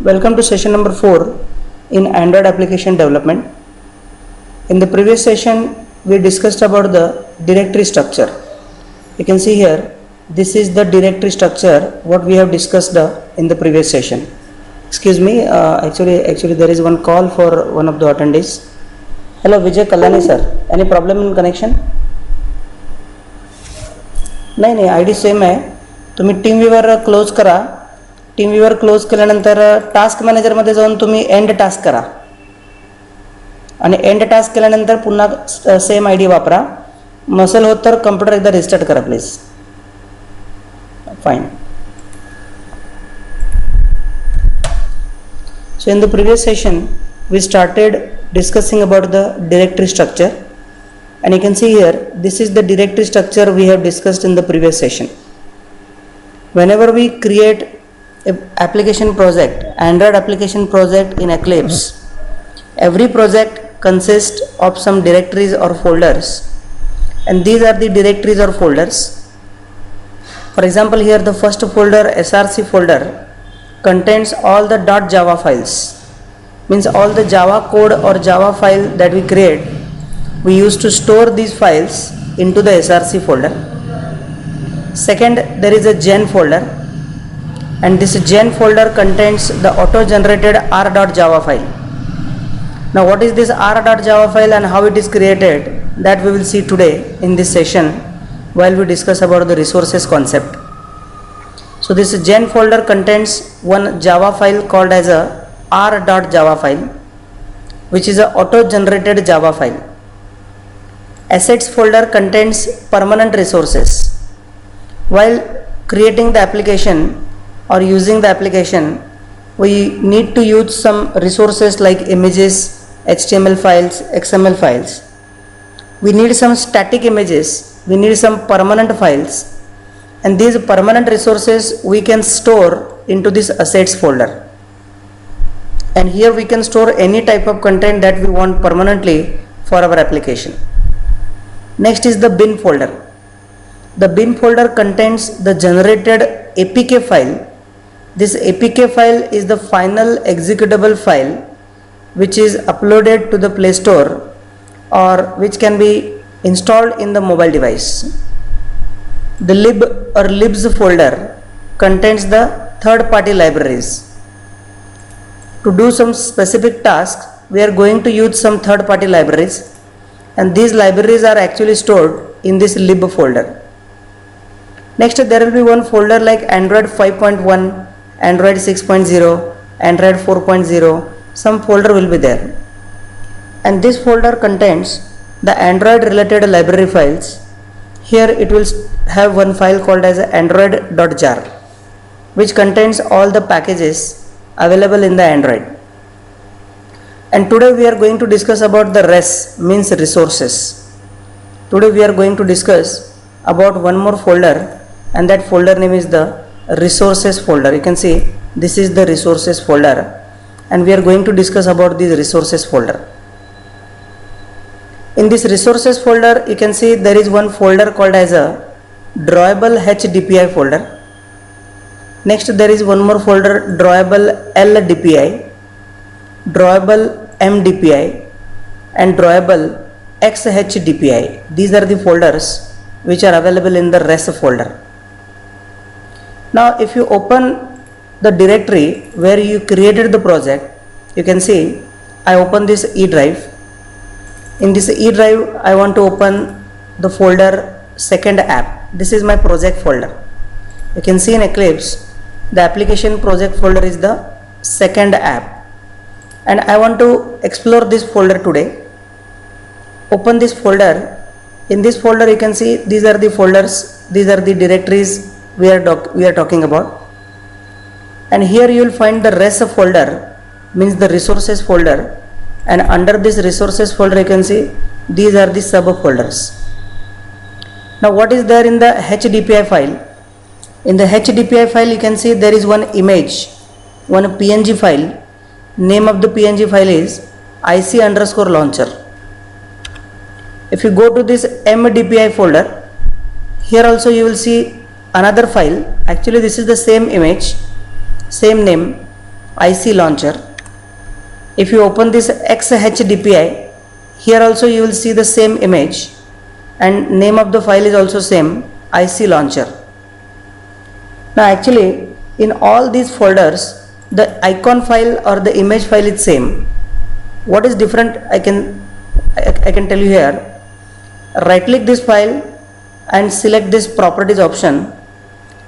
Welcome to session number 4 in Android application development. In the previous session we discussed about the directory structure. You can see here this is the directory structure what we have discussed in the previous session. Excuse me, actually there is one call for one of the attendees. Hello Vijay Kalani sir, any problem in connection? नाही ID same आहे. तुम्ही team viewer close करा. Team viewer close केल्यानंतर task मॅनेजरमध्ये जाऊन तुम्ही and task करा आणि and task केल्यानंतर पुन्हा सेम आयडी वापरा. नसेल होत तर कम्प्युटर एकदा रिस्टार्ट करा please. Fine. So in the previous session we started discussing about the directory structure, and you can see here this is the directory structure we have discussed in the previous session. Whenever we create a application project, Android application project in Eclipse, every project consists of some directories or folders, and these are the directories or folders. For example, here the first folder, src folder, contains all the .java files, means all the Java code or Java file that we create. We used to store these files into the src folder. Second, there is a gen folder, and this gen folder contains the auto generated r.java file. Now what is this r.java file and how it is created, that we will see today in this session while we discuss about the resources concept. So this gen folder contains one Java file called as a r.java file, which is a auto generated Java file. Assets folder contains permanent resources. While creating the application or using the application, we need to use some resources like images, HTML files, XML files. We need some static images, we need some permanent files, and these permanent resources we can store into this assets folder. And here we can store any type of content that we want permanently for our application. Next is the bin folder. The bin folder contains the generated APK file. This APK file is the final executable file which is uploaded to the Play Store or which can be installed in the mobile device. The lib or libs folder contains the third-party libraries. To do some specific tasks, we are going to use some third-party libraries, and these libraries are actually stored in this lib folder. Next, there will be one folder like Android 5.1, Android 6.0, Android 4.0, some folder will be there. And this folder contains the Android related library files. Here it will have one file called as android.jar, which contains all the packages available in the Android. And today we are going to discuss about the res, means resources. Today we are going to discuss about one more folder, and that folder name is the resources folder. You can see this is the resources folder, and we are going to discuss about this resources folder. In this resources folder, you can see there is one folder called as a drawable HDPI folder. Next, there is one more folder, drawable LDPI, drawable MDPI, and drawable XHDPI. These are the folders which are available in the res folder. Now, if you open the directory where you created the project, you can see I open this E drive. In this E drive, I want to open the folder second app. This is my project folder. You can see in Eclipse, the application project folder is the second app, and I want to explore this folder today. Open this folder. In this folder, you can see these are the folders, these are the directories we are talking about. And here you will find the res folder, means the resources folder. And under this resources folder, you can see these are the subfolders. Now what is there in the HDPI file? In the HDPI file, you can see there is one image, one PNG file. Name of the PNG file is IC_launcher. If you go to this MDPI folder, here also you will see another file. Actually this is the same image, same name, IC launcher. If you open this XHDPI, here also you will see the same image and name of the file is also same, IC launcher. Now actually in all these folders the icon file or the image file is same. What is different I can tell you here. Right click this file and select this properties option,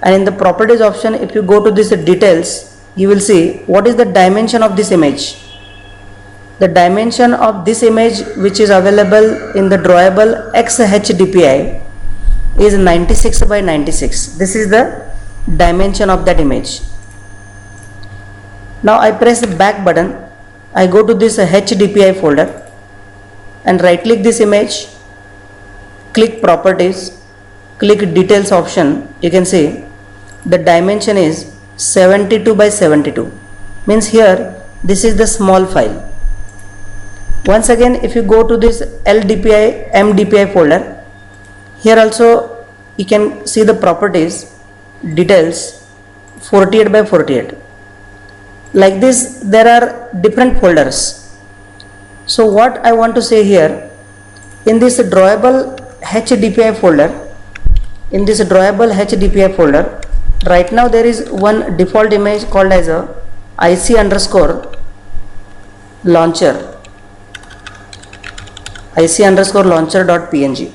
and in the properties option if you go to this details, you will see what is the dimension of this image. The dimension of this image which is available in the drawable XHDPI is 96 by 96. This is the dimension of that image. Now I press the back button, I go to this HDPI folder and right click this image, click properties, click details option. You can see the dimension is 72 by 72, means here this is the small file. Once again if you go to this LDPI MDPI folder, here also you can see the properties, details 48 by 48. Like this there are different folders. So what I want to say here, in this drawable HDPI folder, right now there is one default image called as a IC underscore launcher, IC underscore launcher.png.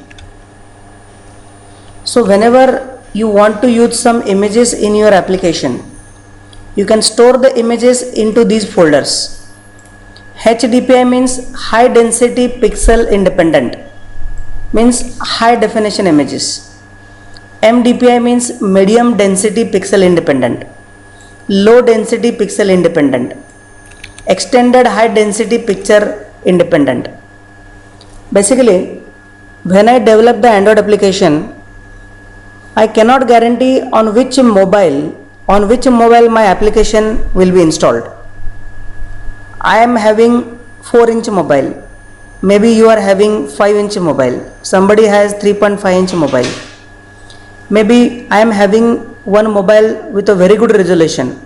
So whenever you want to use some images in your application, you can store the images into these folders. HDPI means high density pixel independent, means high definition images. MDPI means medium density pixel independent, low density pixel independent, extended high density picture independent. Basically, when I develop the Android application, I cannot guarantee on which mobile my application will be installed. I am having 4-inch mobile, maybe you are having 5-inch mobile, somebody has 3.5-inch mobile, maybe I am having one mobile with a very good resolution,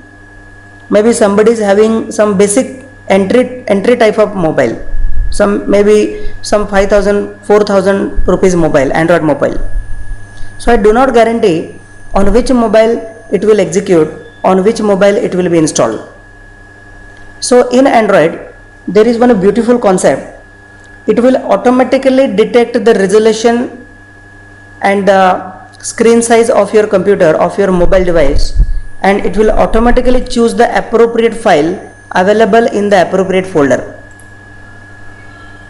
maybe somebody is having some basic entry type of mobile, maybe some 5,000 4,000 rupees mobile, Android mobile. So I do not guarantee on which mobile it will execute, on which mobile it will be installed. So in Android there is one beautiful concept. It will automatically detect the resolution and the screen size of your computer, of your mobile device, and it will automatically choose the appropriate file available in the appropriate folder.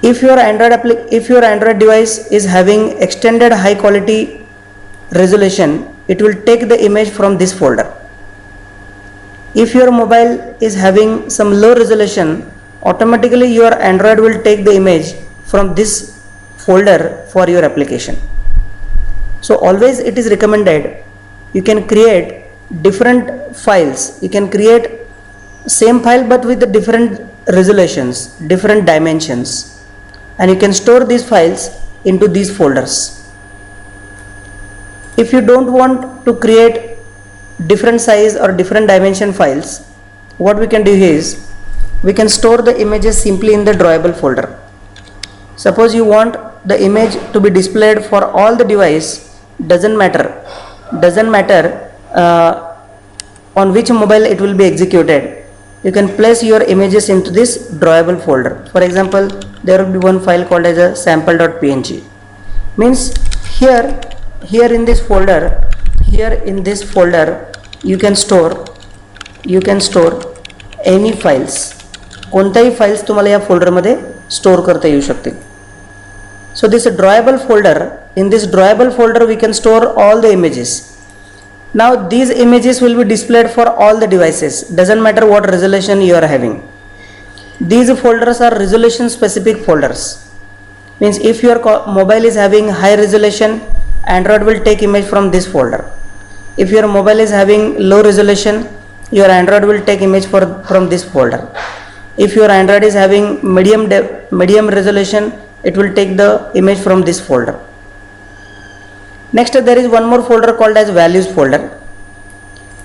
If your Android device is having extended high quality resolution, it will take the image from this folder. If your mobile is having some low resolution, automatically your Android will take the image from this folder for your application. So always it is recommended, you can create different files, you can create same file but with the different resolutions, different dimensions, and you can store these files into these folders. If you don't want to create different size or different dimension files, what we can do is we can store the images simply in the drawable folder. Suppose you want the image to be displayed for all the device, doesn't matter on which mobile it will be executed. You can place your images into this drawable folder. For example, there will be one file called as a sample.png. Means here in this folder, you can store any files. कोणत्याही files तुम्हाला या folder मध्ये store करता येऊ शकतील. So this drawable folder, in this drawable folder we can store all the images. Now these images will be displayed for all the devices, doesn't matter what resolution you are having. These folders are resolution specific folders. Means if your mobile is having high resolution, Android will take image from this folder. If your mobile is having low resolution, your Android will take image from this folder. If your Android is having medium resolution, it will take the image from this folder. Next there is one more folder called as values folder,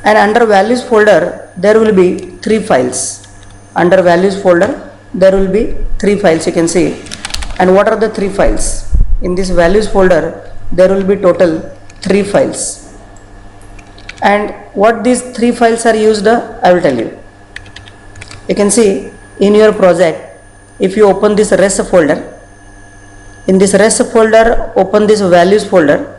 and under values folder there will be three files. Under values folder, there will be three files, you can see. And what are the three files? In this values folder, there will be total three files. And what these three files are used, I will tell you. You can see in your project, if you open this res folder, in this res folder, open this values folder,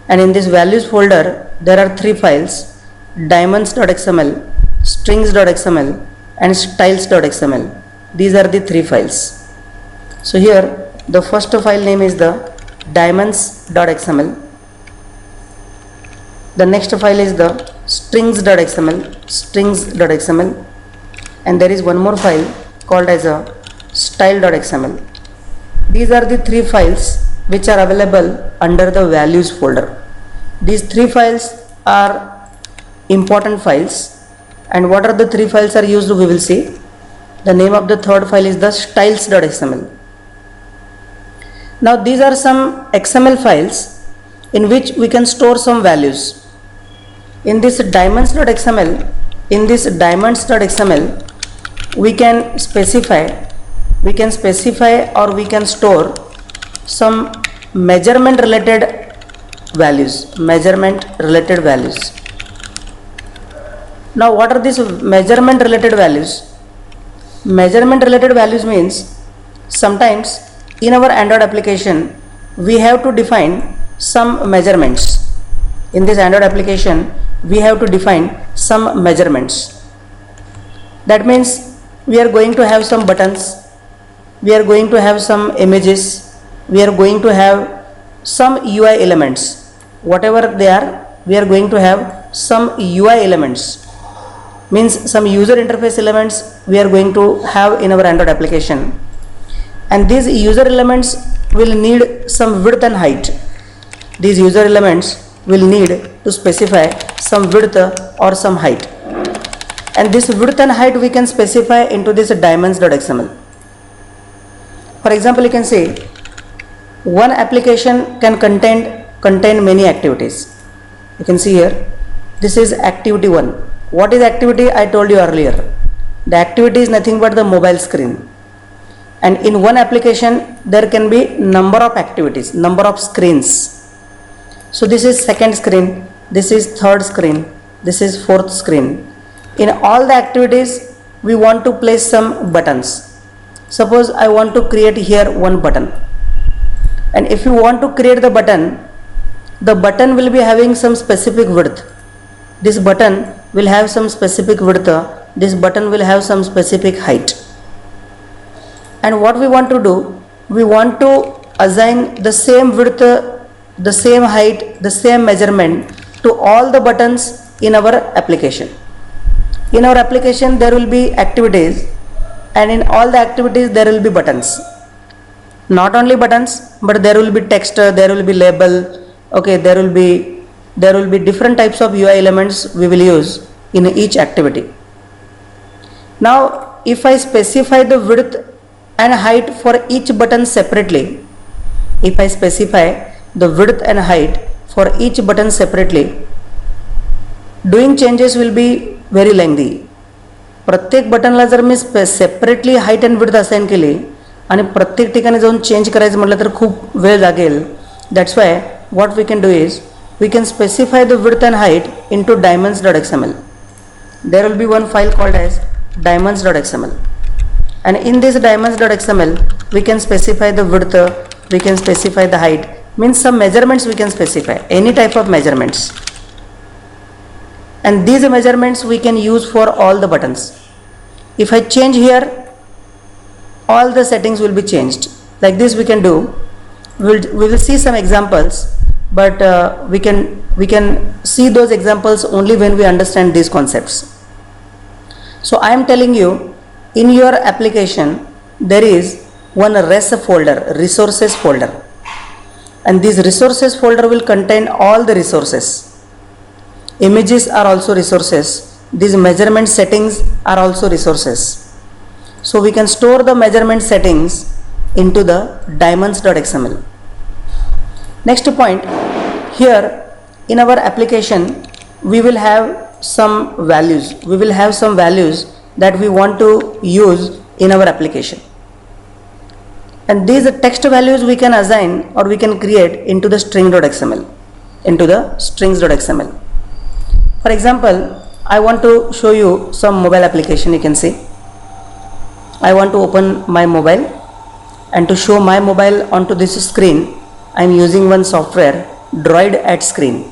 and in this values folder, there are three files: diamonds.xml, strings.xml, and styles.xml. These are the three files. So here, the first file name is the diamonds.xml. The next file is the strings.xml, and there is one more file called as a style.xml. These are the three files which are available under the values folder. These three files are important files, and what are the three files are used, we will see. The name of the third file is the styles.xml. Now these are some XML files in which we can store some values. In this diamonds.xml, we can specify or we can store some measurement related values. Now what are these measurement related values? Measurement related values means sometimes in our Android application we have to define some measurements. In this Android application we have to define some measurements. That means we are going to have some buttons, we are going to have some images, we are going to have some UI elements. Whatever they are, we are going to have some UI elements. Means some user interface elements we are going to have in our Android application. And these user elements will need some width and height. These user elements will need to specify some width or some height. And this width and height we can specify into this diamonds.xml. For example, you can say one application can contain many activities. You can see here, this is activity 1. What is activity? I told you earlier. The activity is nothing but the mobile screen. And in one application there can be number of activities, number of screens. So this is second screen, this is third screen, this is fourth screen. In all the activities we want to place some buttons. Suppose I want to create here one button, and if you want to create the button will be having some specific width. This button will have some specific width, this button will have some specific height. And what we want to do, we want to assign the same width, the same height, the same measurement to all the buttons in our application. In our application there will be activities, and in all the activities there will be buttons. Not only buttons, but there will be text, there will be label, okay, there will be different types of UI elements we will use in each activity. Now if I specify the width and height for each button separately, if I specify the width and height for each button separately, doing changes will be very lengthy. प्रत्येक बटनला जर me separately height and width assign केली आणि प्रत्येक ठिकाणी जाऊन change करायचं म्हटलं तर खूप वेळ लागेल. That's why what we can do is we can specify the width and height into diamonds.xml. There will be one file called as diamonds.xml, and in this diamonds.xml we can specify the width, we can specify the height, means some measurements we can specify, any type of measurements, and these measurements we can use for all the buttons. If I change here, all the settings will be changed. Like this we can do. We will see some examples, but we can see those examples only when we understand these concepts. So I am telling you, in your application there is one res folder, resources folder, and this resources folder will contain all the resources. Images are also resources, these measurement settings are also resources. So we can store the measurement settings into the diamonds.xml. Next point, here in our application we will have some values. We will have some values that we want to use in our application. And these text values we can assign or we can create into the string.xml, into the strings.xml. For example, I want to show you some mobile application. You can see I want to open my mobile, and to show my mobile onto this screen I am using one software, Droid at Screen.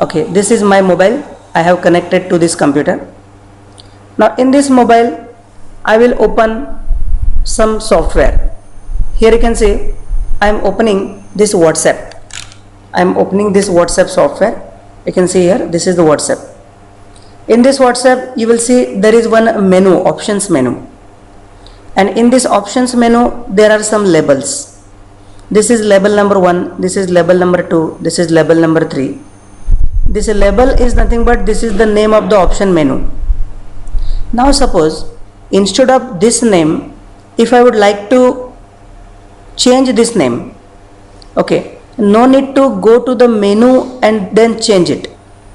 Okay, this is my mobile. I have connected to this computer. Now in this mobile I will open some software. Here you can see I am opening this WhatsApp. I am opening this WhatsApp software. You can see here, this is the WhatsApp. In this WhatsApp you will see there is one menu, options menu, and in this options menu there are some labels. This is label number 1, this is label number 2, this is label number 3. This label is nothing but this is the name of the option menu. Now suppose instead of this name, if I would like to change this name, okay, no need to go to the menu and then change it.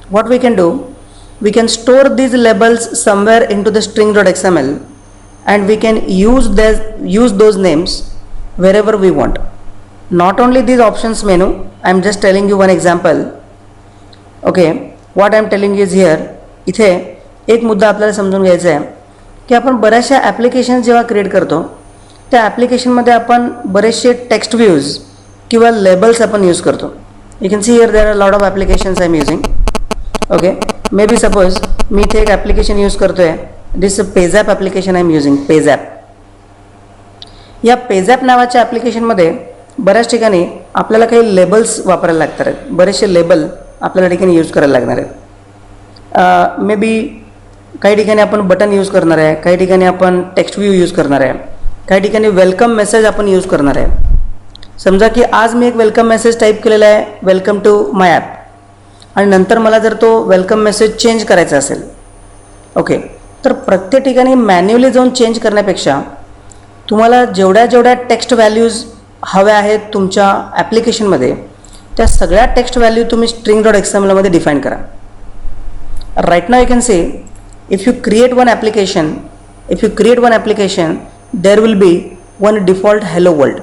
What we can do, we can store these labels somewhere into the string.xml and we can use those names wherever we want. Not only these options menu, I am just telling you one example. Okay, what I am telling you is here, इथे एक मुद्दा आपल्याला समजून घ्यायचा आहे की आपण बऱ्याचशा ॲप्लिकेशन जेव्हा क्रिएट करतो त्या ॲप्लिकेशनमध्ये आपण बरेचसे टेक्स्ट व्ह्यूज किंवा लेबल्स आपण यूज करतो. You can see here there are lot of applications I am using. Okay, maybe suppose मी इथे एक ॲप्लिकेशन यूज करतो आहे, this PayZapp application I am using, PayZapp. या पेझॅप नावाच्या ॲप्लिकेशनमध्ये बऱ्याच ठिकाणी आपल्याला काही लेबल्स वापरायला लागतात आहेत, बरेचसे लेबल आपल्याला ठिकाणी यूज करायला लागणार आहेत. मे बी काही ठिकाणी आपण बटन यूज करणार आहे, काही ठिकाणी आपण टेक्स्ट व्ह्यू यूज करणार आहे, काही ठिकाणी वेलकम मेसेज आपण यूज करणार आहे. समजा की आज मी एक वेलकम मेसेज टाईप केलेला आहे, वेलकम टू माय ॲप, आणि नंतर मला जर तो वेलकम मेसेज चेंज करायचा असेल, ओके, तर प्रत्येक ठिकाणी मॅन्युअली जाऊन चेंज करण्यापेक्षा तुम्हाला जेवढ्या टेक्स्ट व्हॅल्यूज हव्या आहेत तुमच्या ॲप्लिकेशनमध्ये त्या सगळ्या टेक्स्ट व्हॅल्यू तुम्ही string.xml मध्ये डिफाईन करा. Right now you can say if you create one application, there will be one default hello world.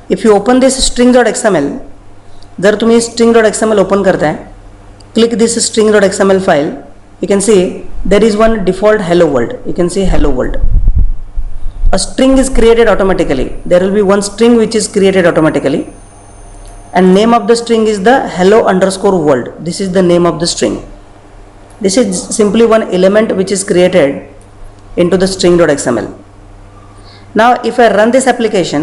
If you open this string.xml, जर तुम्ही string.xml ओपन करताय, click this string.xml file, you can see there is one default hello world. You can see hello world. A string is created automatically. There will be one string which is created automatically, and name of the string is the hello_world. This is the name of the string. This is simply one element which is created into the string.xml. Now if I run this application,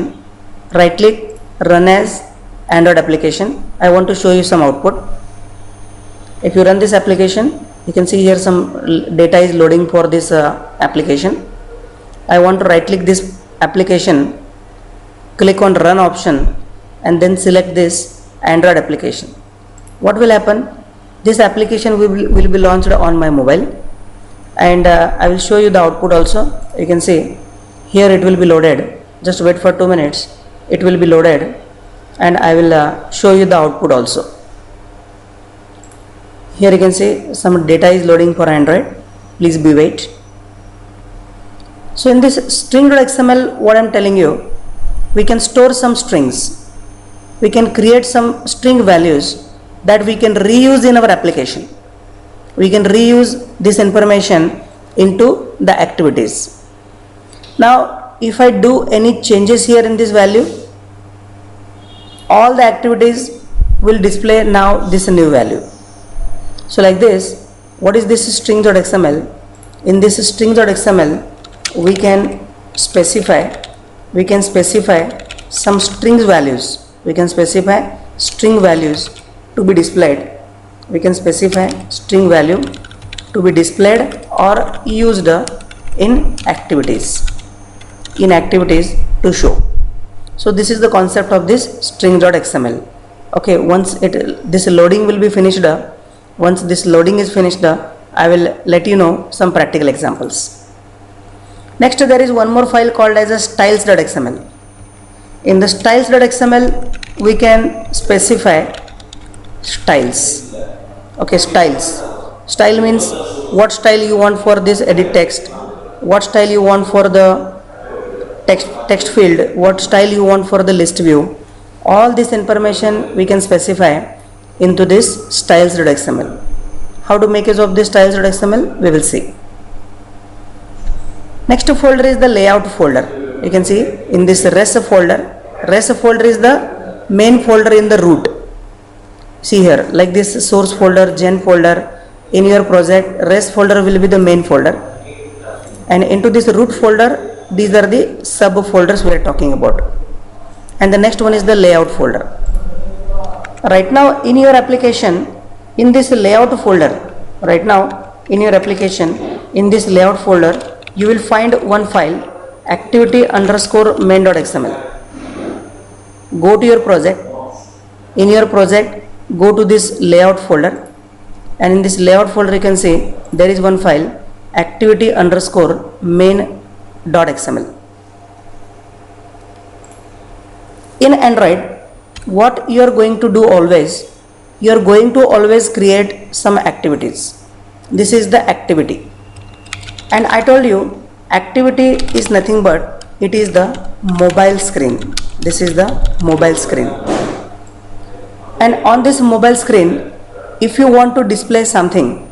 right click, run as Android application. I want to show you some output. If you run this application, you can see here some data is loading for this application. I want to right click this application, click on run option, and then select this Android application. What will happen? This application will be launched on my mobile, and I will show you the output also. You can see here it will be loaded. Just wait for 2 minutes, it will be loaded, and I will show you the output also. Here you can see some data is loading for Android. Please be wait. So in this string.xml, what I am telling you, we can store some strings, we can create some string values that we can reuse in our application. We can reuse this information into the activities. Now if I do any changes here in this value, all the activities will display now this new value. So like this, what is this string.xml? In this string.xml we can specify some strings values. We can specify string values to be displayed. We can specify string value to be displayed or used in activities to show. So this is the concept of this string.xml. Okay, once this loading will be finished, once this loading is finished, I will let you know some practical examples. Next, there is one more file called as a styles.xml. In the styles.xml we can specify styles. Okay, styles. Style means what style you want for this edit text, what style you want for the text field, what style you want for the list view. All this information we can specify into this styles.xml. How to make use of this styles.xml, we will see. Next folder is the layout folder. You can see in this res folder is the main folder in the root. See here, like this source folder, gen folder, in your project res folder will be the main folder, and into this root folder these are the sub folders we are talking about. And the next one is the layout folder. Right now in your application, in this layout folder, right now in your application, in this layout folder you will find one file, activity_main.xml. Go to your project, in your project go to this layout folder, and in this layout folder you can see there is one file, activity_main.xml. In Android, what you are going to do always, you are going to always create some activities. This is the activity, and I told you activity is nothing but it is the mobile screen. This is the mobile screen, and on this mobile screen if you want to display something,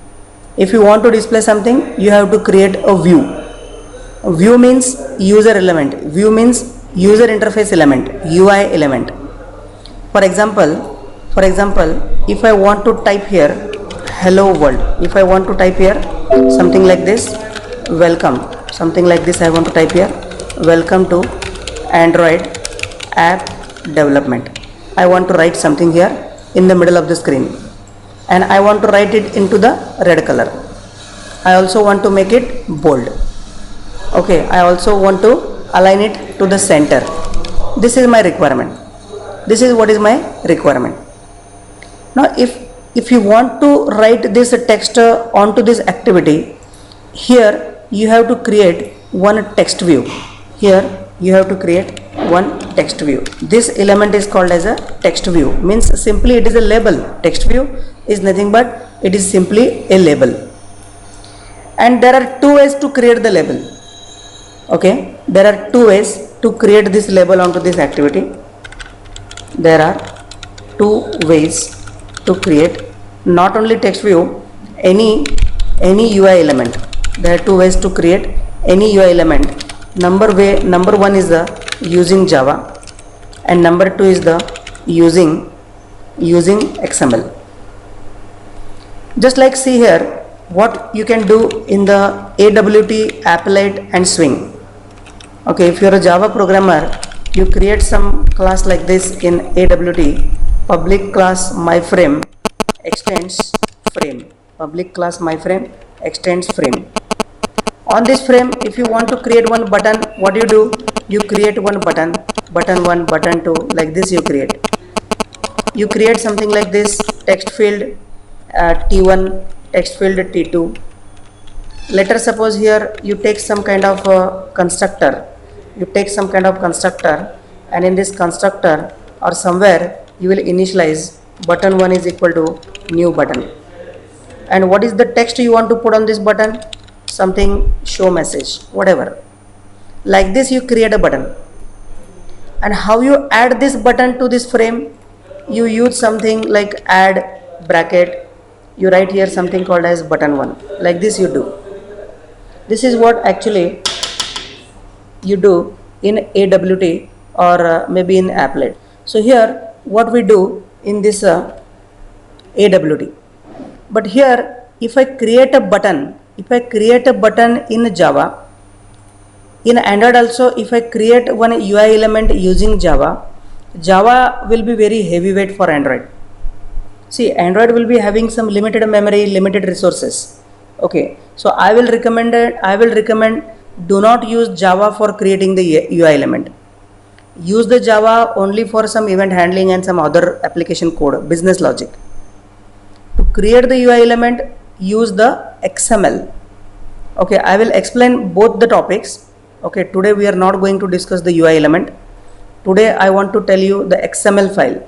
you have to create a view. View means user element, view means user interface element, UI element. For example, if I want to type here hello world, if I want to type here something like this, welcome, something like this I want to type here, welcome to Android app development. I want to write something here in the middle of the screen, and I want to write it into the red color. I also want to make it bold. Okay, I also want to align it to the center. This is my requirement. This is what is my requirement. Now if you want to write this text onto this activity, here you have to create one text view. Here you have to create one text view. This element is called as a text view, means simply it is a label. Text view is nothing but it is simply a label, and there are two ways to create the label. Okay, there are two ways to create this label onto this activity. There are two ways to create not only text view, any UI element. There are two ways to create any UI element. Number one is the using Java, and number two is the using XML. Just like see here what you can do in the AWT, Applet and Swing. Okay, if you are a Java programmer, you create some class like this in AWT, public class myFrame extends frame, public class myFrame extends frame. On this frame, if you want to create one button, what do? You create one button, button 1, button 2, like this you create. You create something like this, text field T1, text field T2. Let us suppose here you take some kind of constructor. And in this constructor or somewhere you will initialize button 1 is equal to new button. And what is the text you want to put on this button? Something show message, whatever. Like this you create a button. And how you add this button to this frame? You use something like add bracket. You write here something called as button 1. Like this you do. This is what actually you do in AWT or maybe in Applet. So here what we do in this AWT. But here if I create a button in Java, in Android also if I create one UI element using Java will be very heavyweight for Android. See, Android will be having some limited memory, limited resources. Okay, so I will recommend do not use Java for creating the UI element. Use the Java only for some event handling and some other application code, business logic. To create the UI element, use the XML. Okay, I will explain both the topics. Okay, today we are not going to discuss the UI element. Today I want to tell you the XML file.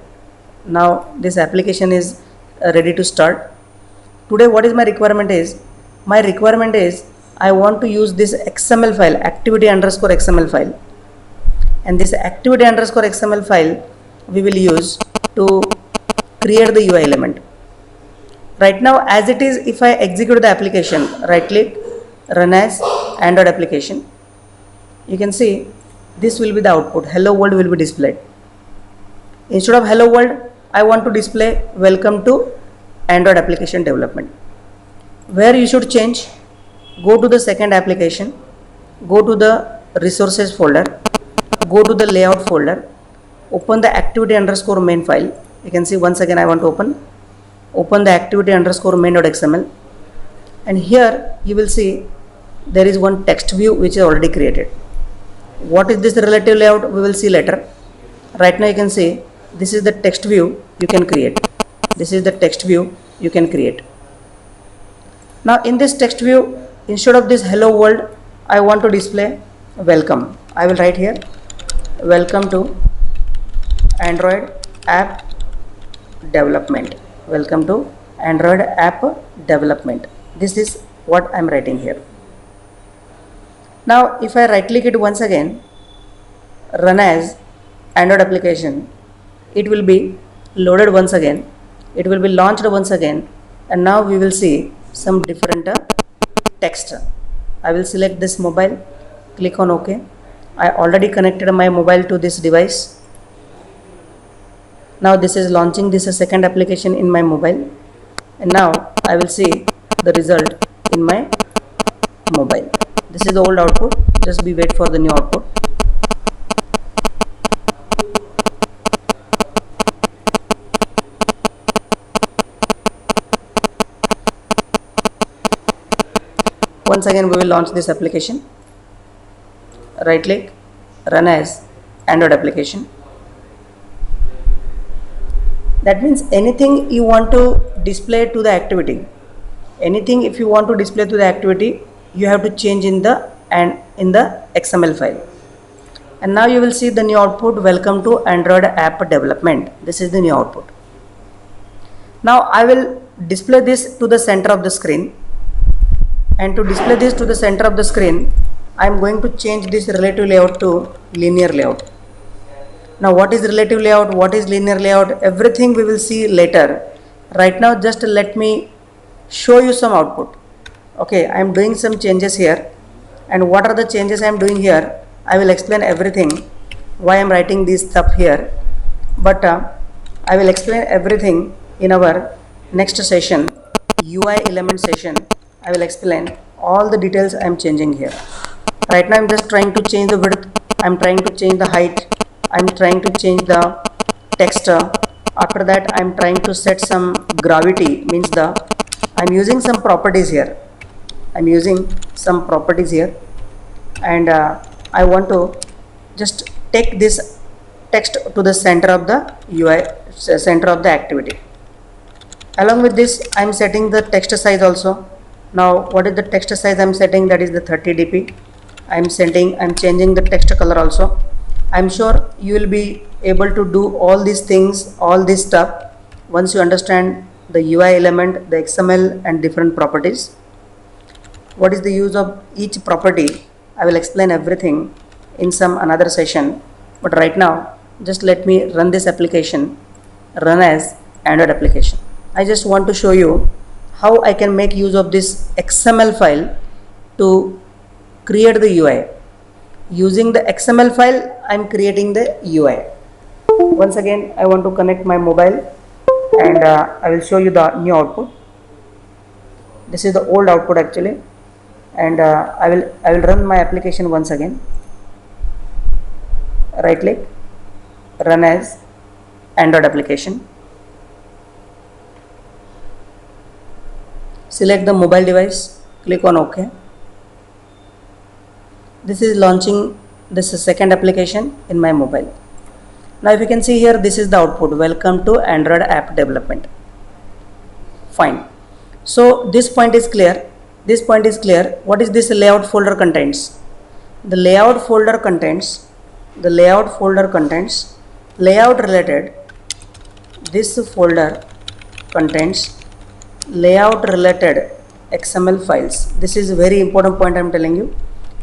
Now this application is ready to start. today what is my requirement is, my requirement is I want to use this XML file, activity underscore XML file, and this activity underscore XML file we will use to create the UI element. Right now as it is, if I execute the application, right click, run as Android application, you can see this will be the output, hello world will be displayed. Instead of hello world, I want to display welcome to Android application development. Where you should change, go to the second application, go to the resources folder, go to the layout folder, open the activity underscore main file. You can see once again I want to open the activity underscore main.xml, and here you will see there is one text view which is already created. What is this relative layout, we will see later. Right now you can see this is the text view you can create. This is the text view you can create. Now in this text view, instead of this hello world, I want to display welcome. I will write here welcome to Android app development. Welcome to Android app development. This is what I am writing here. Now if I right click it once again, run as Android application, it will be loaded once again, it will be launched once again, and now we will see some different text. I will select this mobile, click on OK. I already connected my mobile to this device. Now this is launching this second application in my mobile, and now I will see the result in my mobile. This is the old output, just be wait for the new output. Once again we will launch this application. Right click, run as Android application. That means anything you want to display to the activity, anything if you want to display to the activity, you have to change in the XML file. And now you will see the new output, welcome to Android app development. This is the new output. Now I will display this to the center of the screen, and to display this to the center of the screen, I am going to change this relative layout to linear layout. Now what is relative layout, what is linear layout, everything we will see later. Right now just let me show you some output. Okay, I am doing some changes here, and what are the changes I am doing here, I will explain everything, why I am writing this stuff here, but I will explain everything in our next session, UI element session. I will explain all the details I am changing here. Right now I am just trying to change the width, I am trying to change the height, I am trying to change the text. After that I am trying to set some gravity, means I am using some properties here. I am using some properties here, and I want to just take this text to the center of the UI, center of the activity. Along with this I am setting the text size also. Now what is the text size I am setting, that is the 30 dp. I am changing the text color also. I am sure you will be able to do all these things, all this stuff, once you understand the UI element, the XML and different properties. What is the use of each property, I will explain everything in some another session, but right now just let me run this application, run as Android application. I just want to show you how I can make use of this XML file to create the UI. Using the XML file I am creating the UI. Once again I want to connect my mobile, and I will show you the new output. This is the old output actually, and I will run my application once again. Right click, run as Android application. Select the mobile device, click on OK. This is launching this second application in my mobile. Now if you can see here, this is the output, welcome to Android app development. Fine. So this point is clear. This point is clear. What is this layout folder contains? The layout folder contains layout related. This folder contains layout related XML files. This is a very important point I am telling you.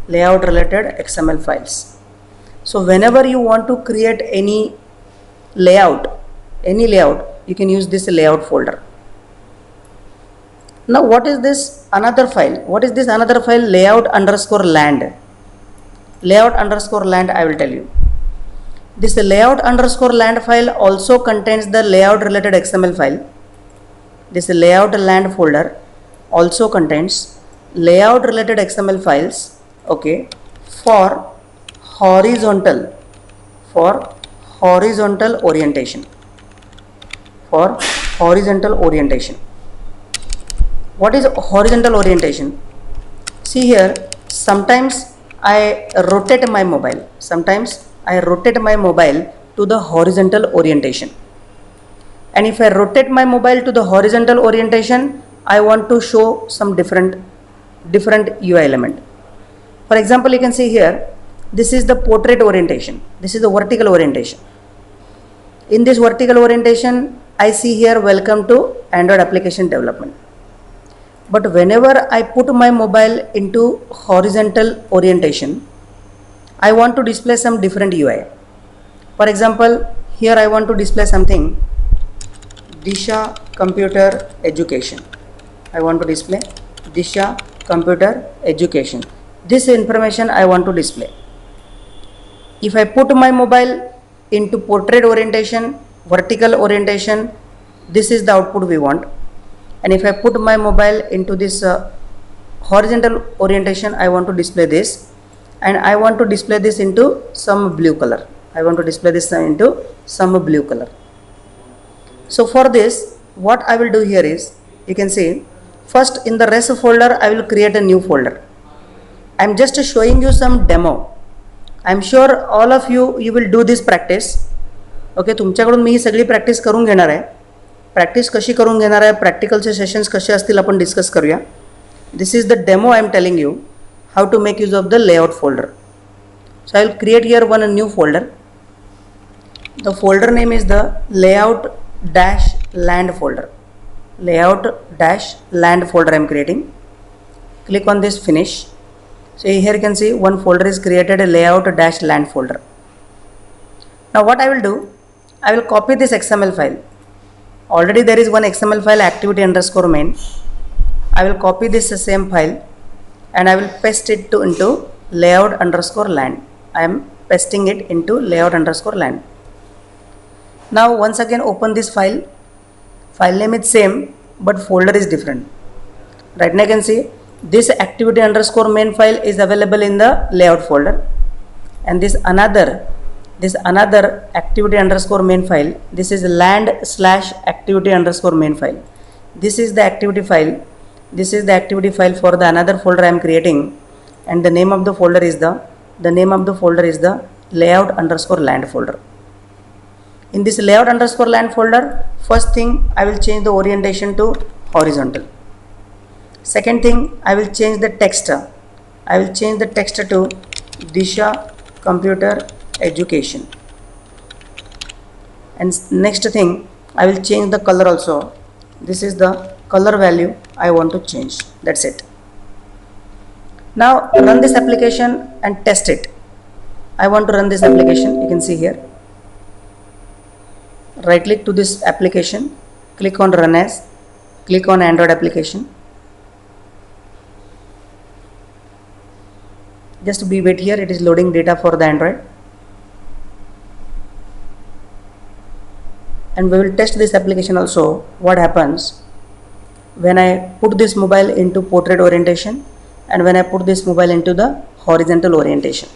Layout related XML files. So whenever you want to create any layout, you can use this layout folder. Now what is this another file? What is this another file? Layout_land. Layout_land, I will tell you. This layout_land file also contains the layout related XML file. This layout land folder also contains layout related XML files, okay, for horizontal orientation. For horizontal orientation. What is horizontal orientation? See here, sometimes I rotate my mobile. Sometimes I rotate my mobile to the horizontal orientation. And if I rotate my mobile to the horizontal orientation, I want to show some different UI element. For example, you can see here, this is the portrait orientation. This is the vertical orientation. In this vertical orientation, I see here welcome to Android application development. But whenever I put my mobile into horizontal orientation, I want to display some different UI. For example, here I want to display something Disha Computer Education. I want to display Disha Computer Education. This information I want to display. If I put my mobile into portrait orientation, vertical orientation, this is the output we want. And if I put my mobile into this horizontal orientation, I want to display this, and I want to display this into some blue color. I want to display this into some blue color. So for this, what I will do here is, you can see, first in the res folder, I will create a new folder. I am just showing you some demo. I am sure all of you will do this practice. Okay, तुमच्याकडून मी ही सगळी practice करून घेणार आहे. Practice कशी करून घेणार आहे, प्रॅक्टिकलचे sessions कसे असतील आपण डिस्कस करूया. This is the demo I am telling you how to make use of the layout folder. So I will create here one new folder. The folder name is the layout-land folder. Layout-land folder I am creating. Click on this finish. So here you can see one folder is created, a layout-land folder. Now what I will do, I will copy this XML file. Already there is one XML file activity_main. I will copy this same file and I will paste it into layout_land. I am pasting it into layout_land. Now once again open this file. File name is same but folder is different. Right now you can see this activity_main file is available in the layout folder, and this another activity_main file, this is land/activity_main file. This is the activity file. This is the activity file for the another folder I am creating, and the name of the folder is the layout_land folder. In this layout_land folder, first thing I will change the orientation to horizontal. Second thing, I will change the text. I will change the text to Disha Computer Education. And next thing, I will change the color also. This is the color value I want to change. That's it. Now run this application and test it. I want to run this application. You can see here. Right click to this application, click on run as, click on Android application. Just be wait here, it is loading data for the Android. And we will test this application also. What happens when I put this mobile into portrait orientation and when I put this mobile into the horizontal orientation.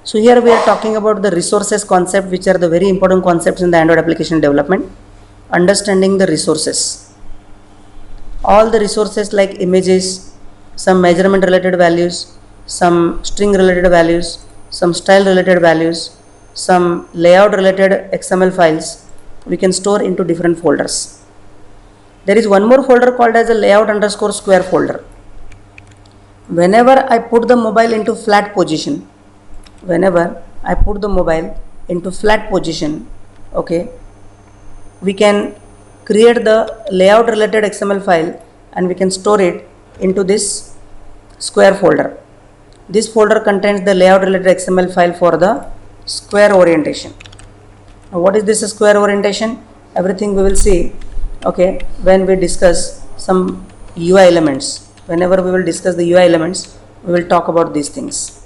So here we are talking about the resources concept, which are the very important concepts in the Android application development. Understanding the resources. All the resources like images, some measurement related values, some string related values, some style related values, some layout related XML files, we can store into different folders. There is one more folder called as a layout_square folder. Whenever I put the mobile into flat position, okay, we can create the layout related XML file and we can store it into this square folder. This folder contains the layout related XML file for the square orientation. Now what is this square orientation? Everything we will see, okay, when we discuss some UI elements. Whenever we will discuss the UI elements, we will talk about these things.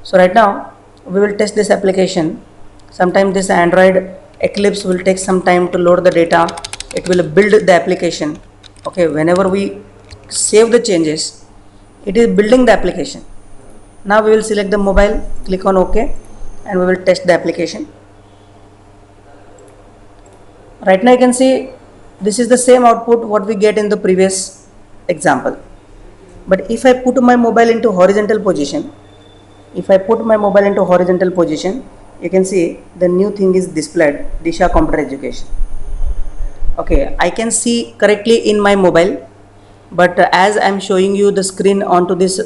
So right now we will test this application. Sometimes this Android Eclipse will take some time to load the data. It will build the application. Okay, whenever we save the changes, it is building the application. Now we will select the mobile, click on OK, and we will test the application. Right now you can see this is the same output what we get in the previous example. But if I put my mobile into horizontal position, you can see the new thing is displayed, Disha Computer Education. Okay, I can see correctly in my mobile, but as I am showing you the screen onto this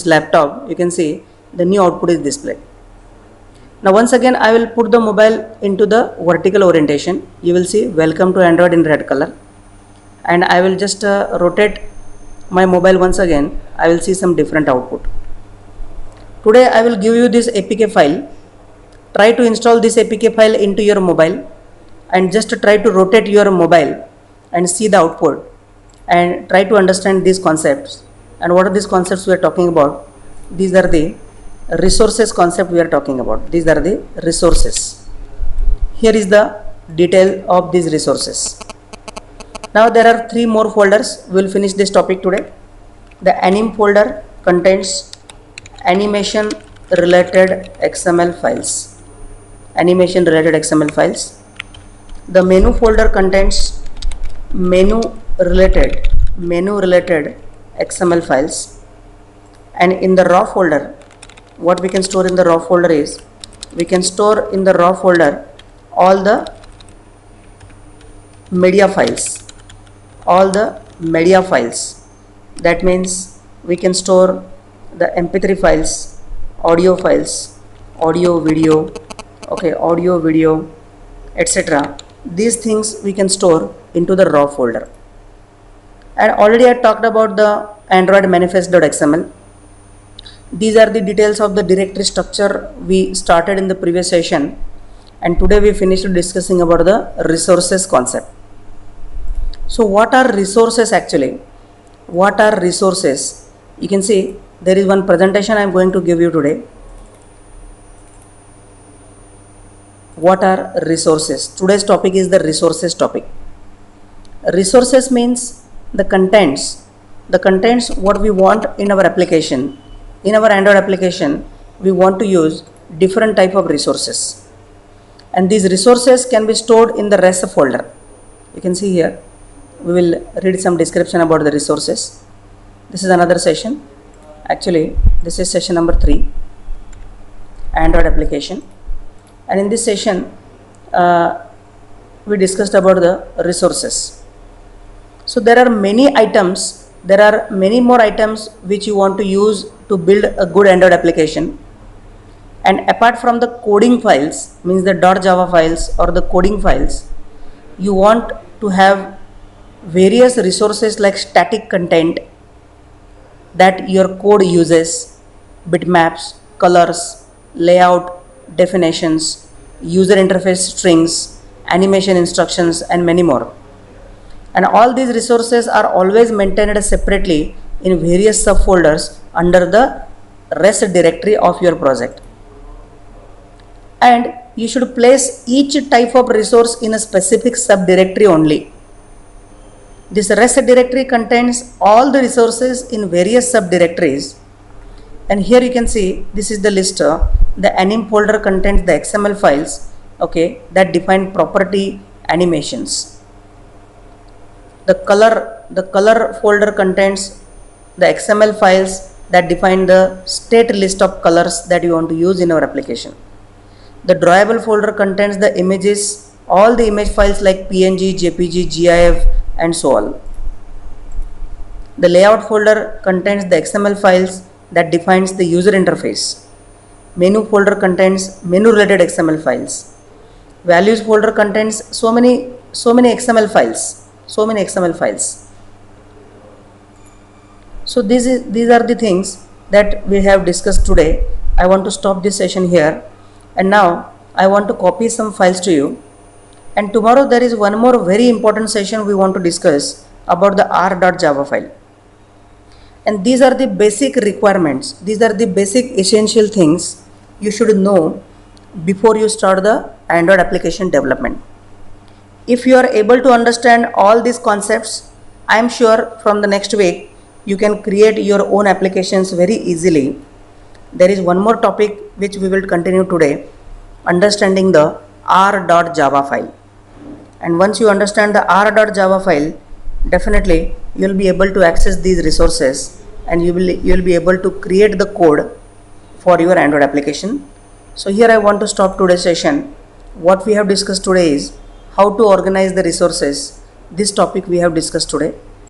laptop, you can see the new output is displayed. Now once again I will put the mobile into the vertical orientation. You will see welcome to Android in red color, and I will just rotate my mobile once again. I will see some different output. Today I will give you this APK file. Try to install this APK file into your mobile and just try to rotate your mobile and see the output and try to understand these concepts. And what are these concepts we are talking about? These are the resources concept we are talking about. These are the resources. Here is the detail of these resources. Now there are 3 more folders. We will finish this topic today. The anim folder contains animation related XML files. Animation related XML files. The menu folder contains menu related XML files. And in the raw folder, what we can store in the raw folder is, we can store in the raw folder all the media files. That means we can store the MP3 files, audio files, audio, video, etc. These things we can store into the raw folder. And already I talked about the Android manifest.xml. These are the details of the directory structure we started in the previous session, and today we finished discussing about the resources concept. So what are resources actually? What are resources? You can see there is one presentation I am going to give you today. What are resources? Today's topic is the resources topic. Resources means the contents what we want in our application. In our Android application, we want to use different type of resources, and these resources can be stored in the REST folder. You can see here, we will read some description about the resources. This is another session. Actually, this is session number 3, Android application. And in this session, we discussed about the resources. So there are many items, there are many more items which you want to use to build a good Android application. And apart from the coding files, means the .java files or the coding files, you want to have various resources like static content that your code uses, bitmaps, colors, layout, definitions, user interface strings, animation instructions, and many more. And all these resources are always maintained separately in various subfolders under the REST directory of your project. And you should place each type of resource in a specific subdirectory only. This REST directory contains all the resources in various subdirectories. And here you can see this is the list. The anim folder contains the XML files, okay, that define property animations. The color folder contains the XML files that define the state list of colors that you want to use in our application. The drawable folder contains the images, all the image files like PNG, JPG, GIF, and so on. The layout folder contains the XML files that defines the user interface. Menu folder contains menu related XML files. Values folder contains so many so many XML files, so many XML files. So these are the things that we have discussed today. I want to stop this session here, and now I want to copy some files to you. And tomorrow there is one more very important session we want to discuss about the R.Java file. And these are the basic requirements, these are the basic essential things you should know before you start the Android application development. If you are able to understand all these concepts, I am sure from the next week you can create your own applications very easily. There is one more topic which we will continue today, understanding the R.Java file. And once you understand the R.Java file, definitely you will be able to access these resources, and you will be able to create the code for your Android application. So here I want to stop today's session. What we have discussed today is how to organize the resources. This topic we have discussed today.